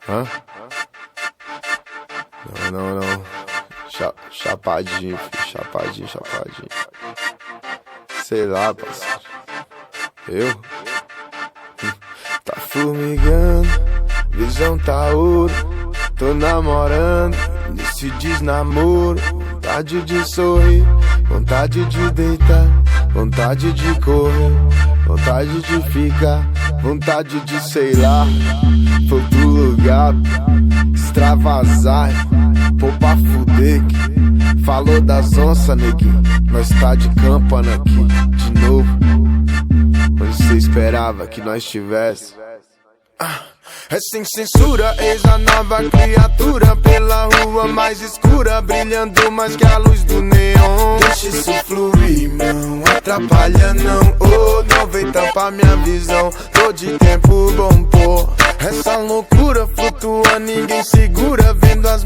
Hã? Não. Chapadinho, filho. Chapadinho. Sei lá, parceiro. Eu? Tá formigando, visão tá ouro. Tô namorando, nesse desnamoro. Vontade de sorrir, vontade de deitar, vontade de correr, vontade de ficar, vontade de sei lá. For pro lugar, extravasar, pô pra fuder. Falou das onças, neguinho, nós tá de campana aqui, de novo. Onde cê esperava que nós tivesse? É sem censura, eis a nova criatura pela rua mais escura, brilhando mais que a luz do neon. Deixa isso fluir, não atrapalha não. Oh, não vem tampar minha visão. Tô de tempo bom, pô. Essa loucura flutua, ninguém segura, vendo as